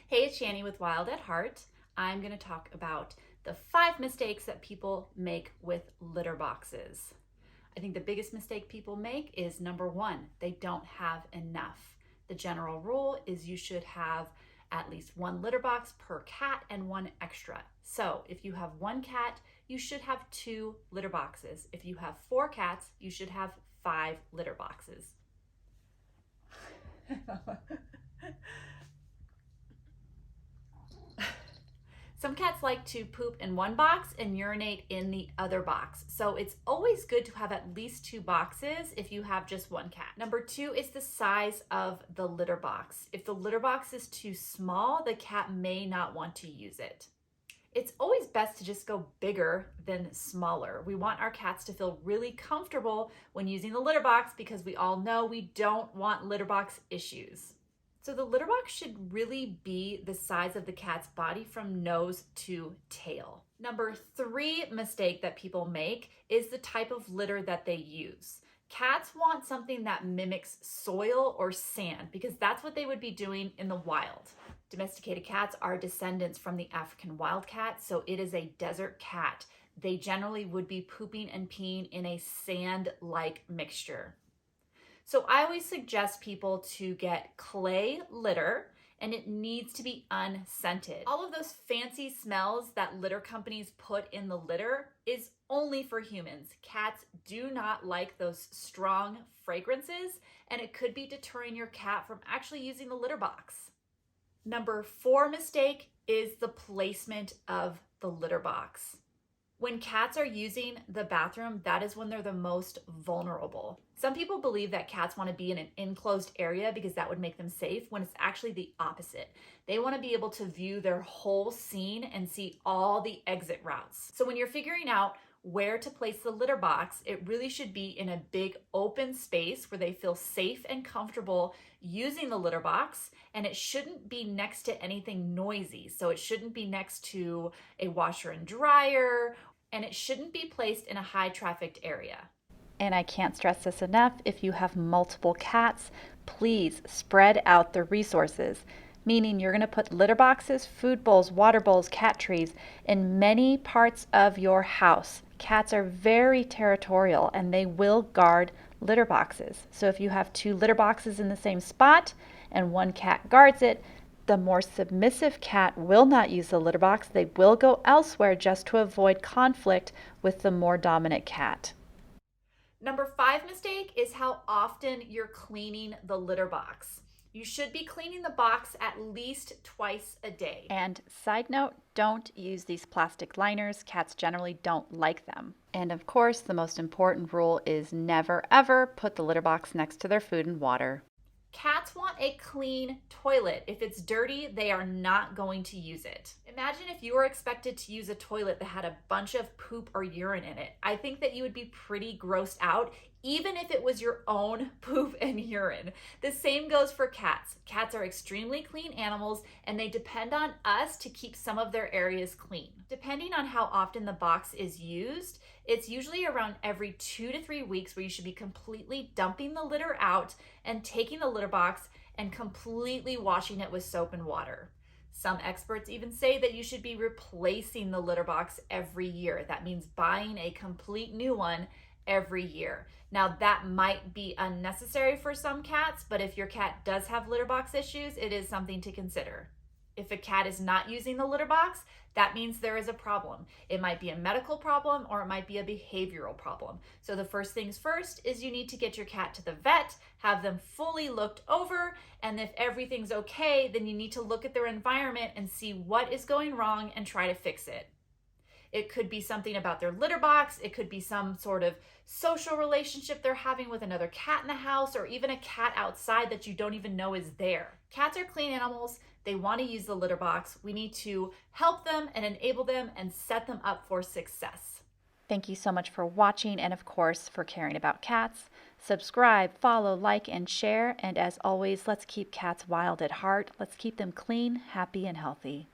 Hey, it's Shani with Wild at Heart. I'm going to talk about the 5 mistakes that people make with litter boxes. I think the biggest mistake people make is number 1, they don't have enough. The general rule is you should have at least 1 litter box per cat and 1 extra. So if you have 1 cat, you should have 2 litter boxes. If you have 4 cats, you should have 5 litter boxes. Some cats like to poop in one box and urinate in the other box. So it's always good to have at least 2 boxes if you have just 1 cat. Number 2 is the size of the litter box. If the litter box is too small, the cat may not want to use it. It's always best to just go bigger than smaller. We want our cats to feel really comfortable when using the litter box because we all know we don't want litter box issues. So the litter box should really be the size of the cat's body from nose to tail. Number 3 mistake that people make is the type of litter that they use. Cats want something that mimics soil or sand because that's what they would be doing in the wild. Domesticated cats are descendants from the African wildcat, so it is a desert cat. They generally would be pooping and peeing in a sand-like mixture. So I always suggest people to get clay litter, and it needs to be unscented. All of those fancy smells that litter companies put in the litter is only for humans. Cats do not like those strong fragrances, and it could be deterring your cat from actually using the litter box. Number 4 mistake is the placement of the litter box. When cats are using the bathroom, that is when they're the most vulnerable. Some people believe that cats want to be in an enclosed area because that would make them safe, when it's actually the opposite. They want to be able to view their whole scene and see all the exit routes. So when you're figuring out where to place the litter box, it really should be in a big open space where they feel safe and comfortable using the litter box, and it shouldn't be next to anything noisy. So it shouldn't be next to a washer and dryer, and it shouldn't be placed in a high trafficked area. And I can't stress this enough, if you have multiple cats, please spread out the resources. Meaning you're going to put litter boxes, food bowls, water bowls, cat trees in many parts of your house. Cats are very territorial and they will guard litter boxes. So if you have 2 litter boxes in the same spot and 1 cat guards it, the more submissive cat will not use the litter box. They will go elsewhere just to avoid conflict with the more dominant cat. Number 5 mistake is how often you're cleaning the litter box. You should be cleaning the box at least twice a day. And side note, don't use these plastic liners. Cats generally don't like them. And of course, the most important rule is never ever put the litter box next to their food and water. Cats want a clean toilet. If it's dirty, they are not going to use it. Imagine if you were expected to use a toilet that had a bunch of poop or urine in it. I think that you would be pretty grossed out, even if it was your own poop and urine. The same goes for cats. Cats are extremely clean animals, and they depend on us to keep some of their areas clean. Depending on how often the box is used, it's usually around every 2 to 3 weeks where you should be completely dumping the litter out and taking the litter box and completely washing it with soap and water. Some experts even say that you should be replacing the litter box every year. That means buying a complete new one every year. Now that might be unnecessary for some cats, but if your cat does have litter box issues, it is something to consider. If a cat is not using the litter box, that means there is a problem. It might be a medical problem or it might be a behavioral problem. So the first things first is you need to get your cat to the vet, have them fully looked over, and if everything's okay, then you need to look at their environment and see what is going wrong and try to fix it. It could be something about their litter box. It could be some sort of social relationship they're having with another cat in the house, or even a cat outside that you don't even know is there. Cats are clean animals. They want to use the litter box. We need to help them and enable them and set them up for success. Thank you so much for watching and, of course, for caring about cats. Subscribe, follow, like, and share. And as always, let's keep cats wild at heart. Let's keep them clean, happy, and healthy.